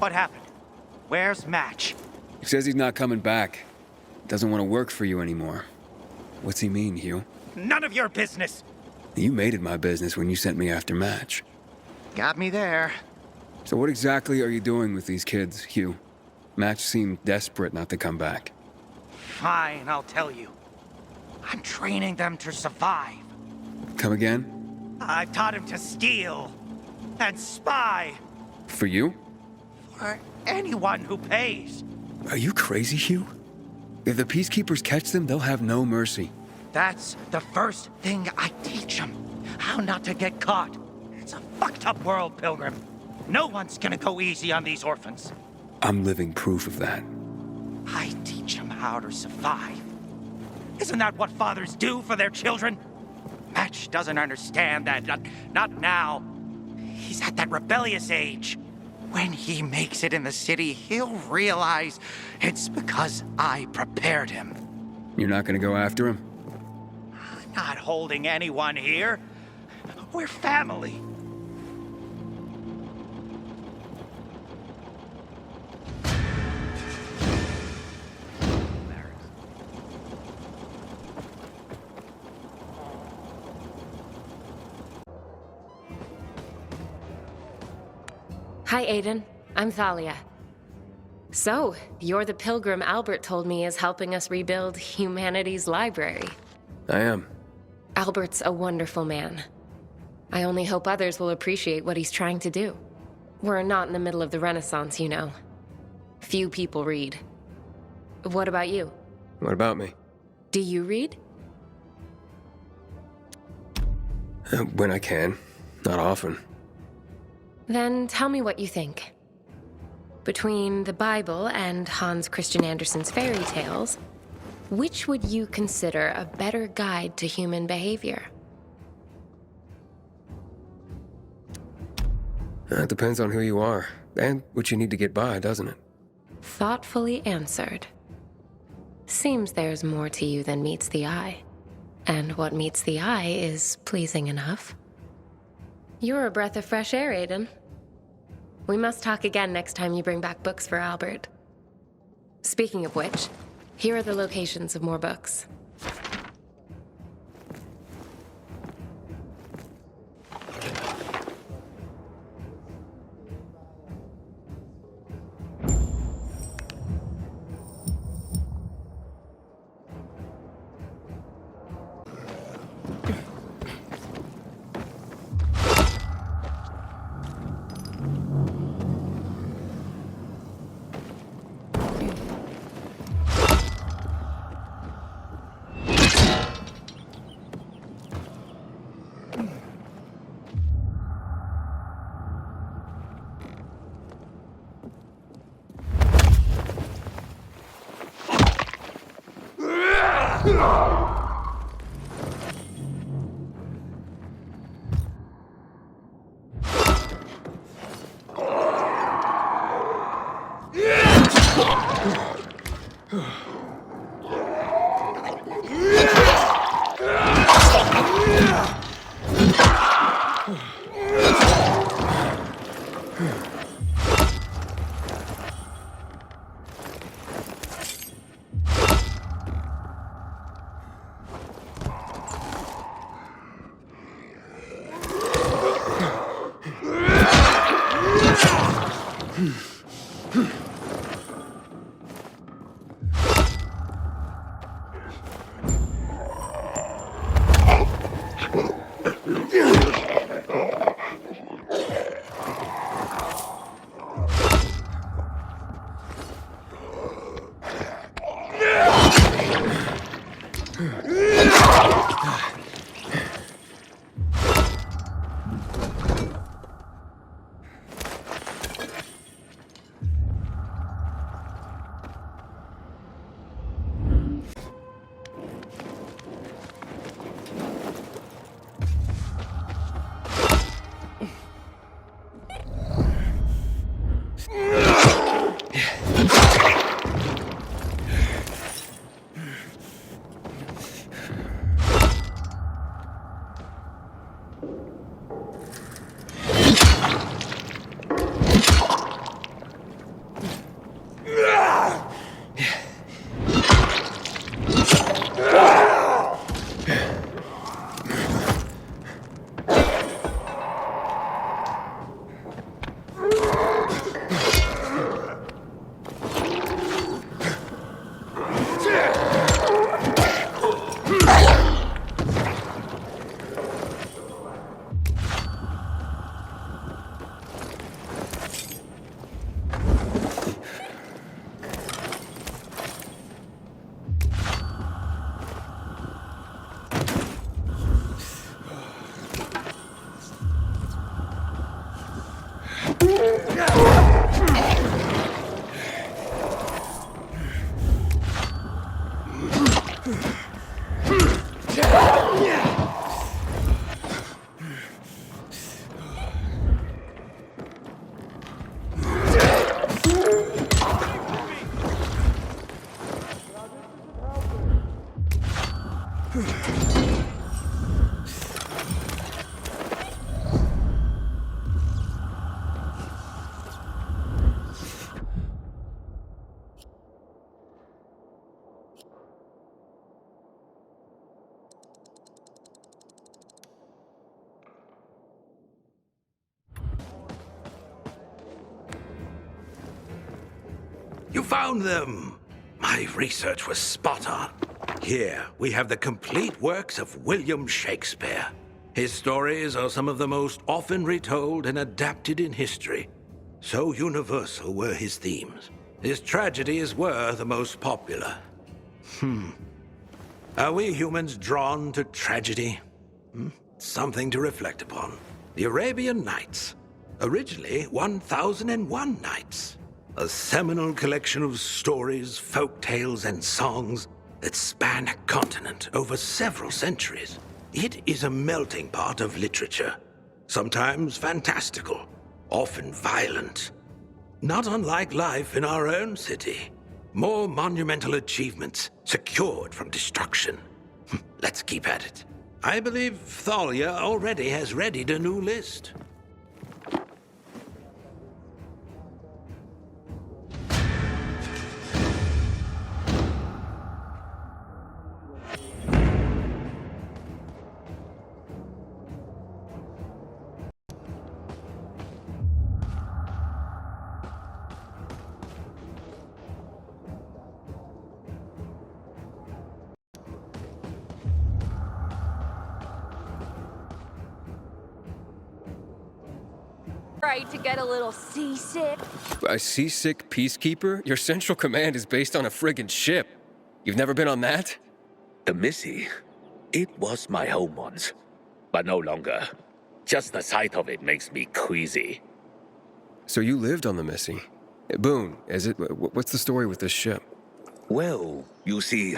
What happened? Where's Match? He says he's not coming back. Doesn't want to work for you anymore. What's he mean, Hugh? None of your business! You made it my business when you sent me after Match. Got me there. So what exactly are you doing with these kids, Hugh? Match seemed desperate not to come back. Fine, I'll tell you. I'm training them to survive. Come again? I've taught him to steal and spy For you? for anyone who pays. Are you crazy, Hugh? If the Peacekeepers catch them, they'll have no mercy. That's the first thing I teach them. How not to get caught. It's a fucked up world, Pilgrim. No one's gonna go easy on these orphans. I'm living proof of that. I teach them how to survive. Isn't that what fathers do for their children? Match doesn't understand that. Not now. He's at that rebellious age. When he makes it in the city, he'll realize it's because I prepared him. You're not gonna go after him? I'm not holding anyone here. We're family. Hi, Aiden. I'm Thalia. So, you're the pilgrim Albert told me is helping us rebuild humanity's library. I am. Albert's a wonderful man. I only hope others will appreciate what he's trying to do. We're not in the middle of the Renaissance, you know. Few people read. What about you? What about me? Do you read? When I can. Not often. Then tell me what you think. Between the Bible and Hans Christian Andersen's fairy tales, which would you consider a better guide to human behavior? It depends on who you are, and what you need to get by, doesn't it? Thoughtfully answered. Seems there's more to you than meets the eye. And what meets the eye is pleasing enough. You're a breath of fresh air, Aiden. We must talk again next time you bring back books for Albert. Speaking of which, here are the locations of more books. You found them! My research was spot on. Here, we have the complete works of William Shakespeare. His stories are some of the most often retold and adapted in history. So universal were his themes. His tragedies were the most popular. Are we humans drawn to tragedy? Something to reflect upon. The Arabian Nights. Originally 1001 Nights. A seminal collection of stories, folk tales, and songs that span a continent over several centuries. It is a melting pot of literature, sometimes fantastical, often violent. Not unlike life in our own city. More monumental achievements secured from destruction. Let's keep at it. I believe Thalia already has readied a new list. Right to get a little seasick? A seasick peacekeeper? Your central command is based on a friggin' ship. You've never been on that? The Missy. It was my home once, but no longer. Just the sight of it makes me queasy. So you lived on the Missy. Boone, is it? What's the story with this ship? Well, you see,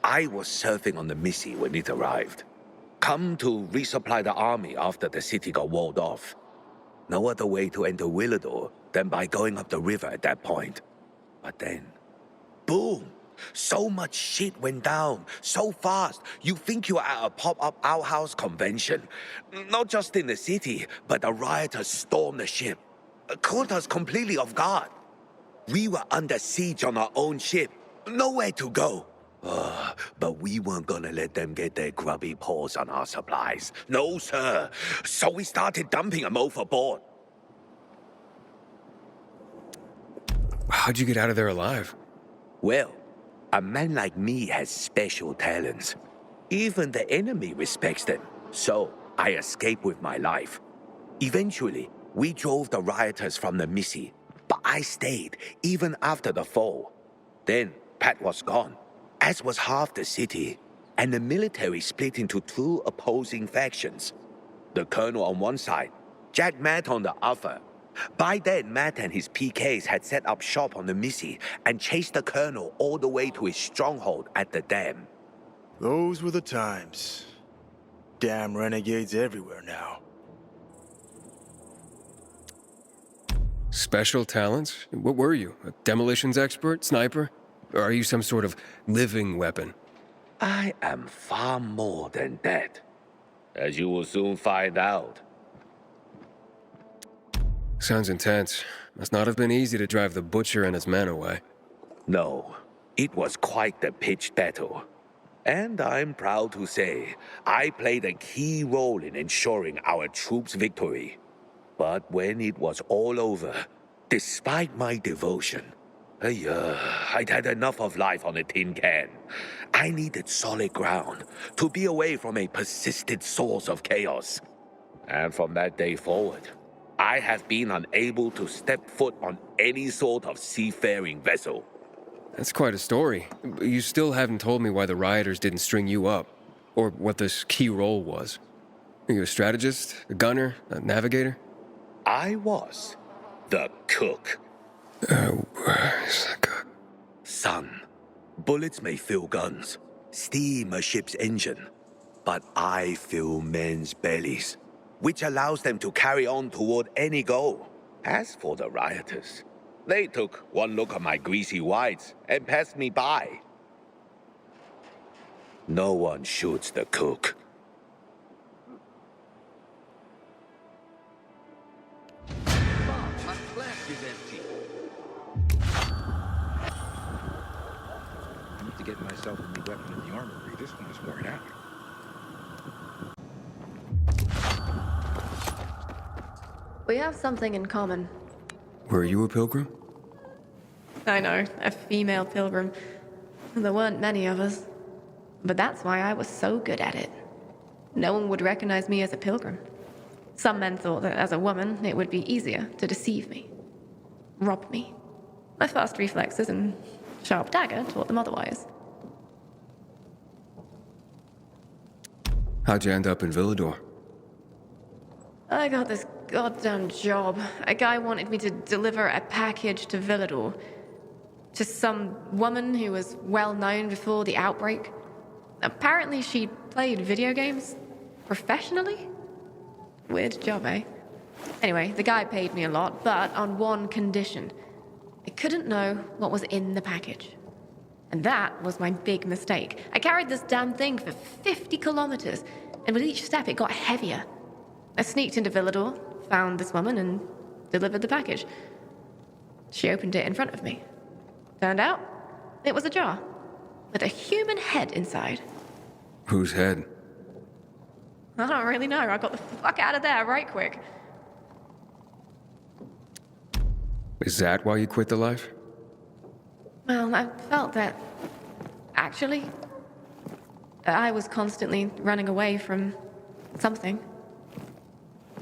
I was surfing on the Missy when it arrived. Come to resupply the army after the city got walled off. No other way to enter Villedor than by going up the river at that point. But then, boom! So much shit went down, so fast, you think you're at a pop-up outhouse convention. Not just in the city, but the rioters stormed the ship. Caught us completely off guard. We were under siege on our own ship, nowhere to go. But we weren't gonna let them get their grubby paws on our supplies. No, sir. So we started dumping them overboard. How'd you get out of there alive? Well, a man like me has special talents. Even the enemy respects them. So I escaped with my life. Eventually, we drove the rioters from the Missy, but I stayed even after the fall. Then Pat was gone, as was half the city, and the military split into two opposing factions. The colonel on one side, Jack Matt on the other. By then, Matt and his PKs had set up shop on the Missy and chased the colonel all the way to his stronghold at the dam. Those were the times. Damn renegades everywhere now. Special talents? What were you? A demolitions expert? Sniper? Or are you some sort of living weapon? I am far more than that, as you will soon find out. Sounds intense. Must not have been easy to drive the Butcher and his men away. No, it was quite the pitched battle. And I'm proud to say, I played a key role in ensuring our troops' victory. But when it was all over, despite my devotion, I'd had enough of life on a tin can. I needed solid ground to be away from a persistent source of chaos. And from that day forward, I have been unable to step foot on any sort of seafaring vessel. That's quite a story. You still haven't told me why the rioters didn't string you up, or what this key role was. Are you a strategist, a gunner, a navigator? I was the cook. Where's the cook? Son, bullets may fill guns, steam a ship's engine, but I fill men's bellies, which allows them to carry on toward any goal. As for the rioters, they took one look at my greasy whites and passed me by. No one shoots the cook. My flask is empty. I need to get myself a new weapon in the armory. This one is worn out. We have something in common. Were you a pilgrim? I know, a female pilgrim. There weren't many of us. But that's why I was so good at it. No one would recognize me as a pilgrim. Some men thought that as a woman, it would be easier to deceive me, rob me. My fast reflexes and sharp dagger taught them otherwise. How'd you end up in Villador? I got this goddamn job. A guy wanted me to deliver a package to Villador. To some woman who was well known before the outbreak. Apparently she played video games professionally? Weird job, eh? Anyway, the guy paid me a lot, but on one condition. I couldn't know what was in the package. And that was my big mistake. I carried this damn thing for 50 kilometers, and with each step it got heavier. I sneaked into Villador, found this woman, and delivered the package. She opened it in front of me. Turned out, it was a jar, with a human head inside. Whose head? I don't really know. I got the fuck out of there right quick. Is that why you quit the life? Well, I felt that, actually, I was constantly running away from something.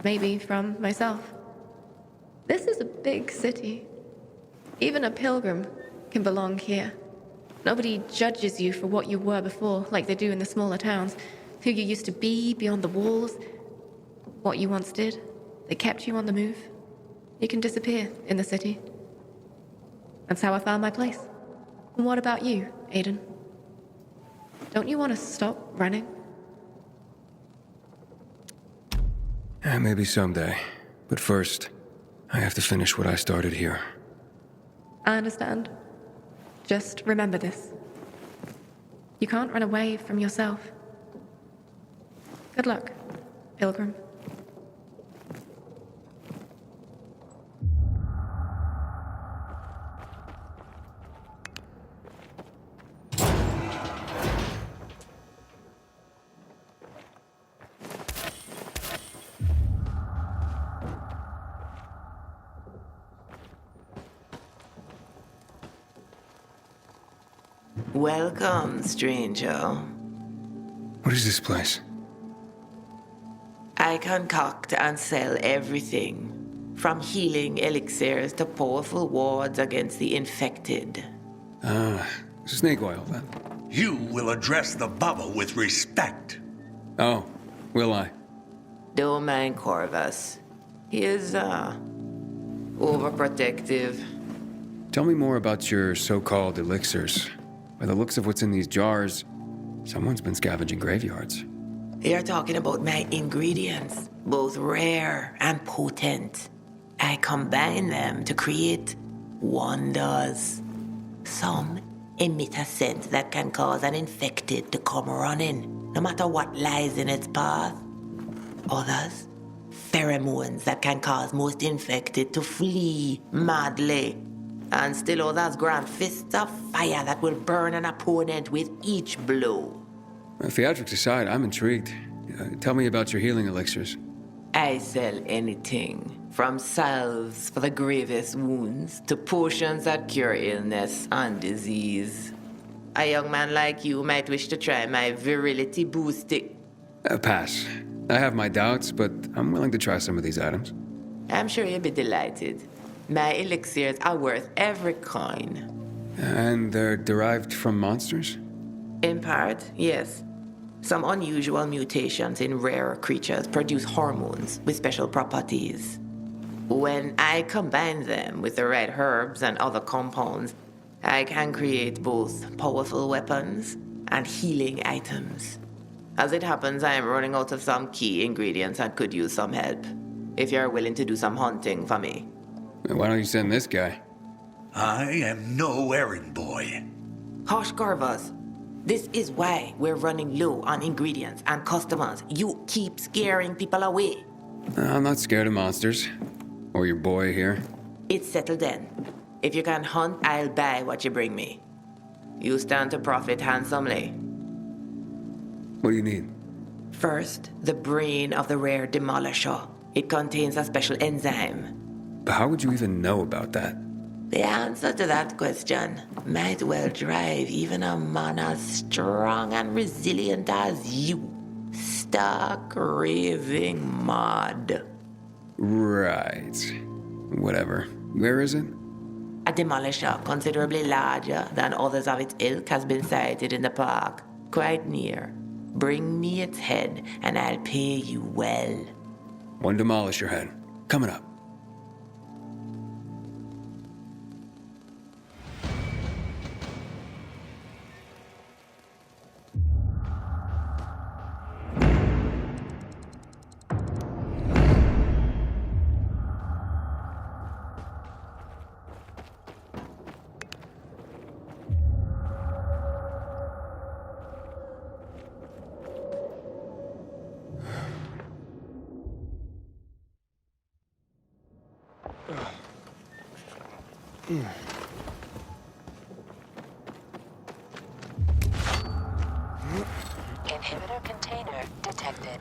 Maybe from myself. This is a big city. Even a pilgrim can belong here. Nobody judges you for what you were before, like they do in the smaller towns. Who you used to be beyond the walls, what you once did. They kept you on the move. You can disappear in the city. That's how I found my place. And what about you, Aiden? Don't you want to stop running? Maybe someday. But first, I have to finish what I started here. I understand. Just remember this. You can't run away from yourself. Good luck, Pilgrim. Welcome, stranger. What is this place? I concoct and sell everything, from healing elixirs to powerful wards against the infected. Snake oil, then. You will address the bubble with respect. Oh, will I? Don't mind Corvus. He is, overprotective. Tell me more about your so-called elixirs. By the looks of what's in these jars, someone's been scavenging graveyards. You're talking about my ingredients, both rare and potent. I combine them to create wonders. Some emit a scent that can cause an infected to come running, no matter what lies in its path. Others, pheromones that can cause most infected to flee madly. And still others grant fists of fire that will burn an opponent with each blow. Theatrics aside, I'm intrigued. Tell me about your healing elixirs. I sell anything, from salves for the gravest wounds to potions that cure illness and disease. A young man like you might wish to try my virility boosting. Pass. I have my doubts, but I'm willing to try some of these items. I'm sure you'll be delighted. My elixirs are worth every coin. And they're derived from monsters? In part, yes. Some unusual mutations in rare creatures produce hormones with special properties. When I combine them with the right herbs and other compounds, I can create both powerful weapons and healing items. As it happens, I am running out of some key ingredients and could use some help. If you're willing to do some hunting for me. Why don't you send this guy? I am no errand boy. Hush, Corvus. This is why we're running low on ingredients and customers. You keep scaring people away. I'm not scared of monsters. Or your boy here. It's settled then. If you can hunt, I'll buy what you bring me. You stand to profit handsomely. What do you need? First, the brain of the rare demolisher. It contains a special enzyme. But how would you even know about that? The answer to that question might well drive even a man as strong and resilient as you stark raving mad. Right. Whatever. Where is it? A demolisher considerably larger than others of its ilk has been sighted in the park, quite near. Bring me its head, and I'll pay you well. One demolisher head. Coming up. Inhibitor container detected.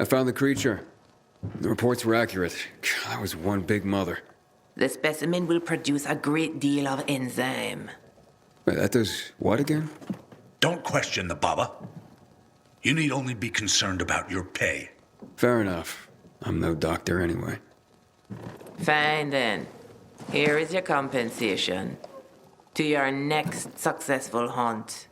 I found the creature. The reports were accurate. That was one big mother. The specimen will produce a great deal of enzyme. Wait, that does what again? Don't question the Baba. You need only be concerned about your pay. Fair enough. I'm no doctor anyway. Fine then. Here is your compensation. To your next successful hunt.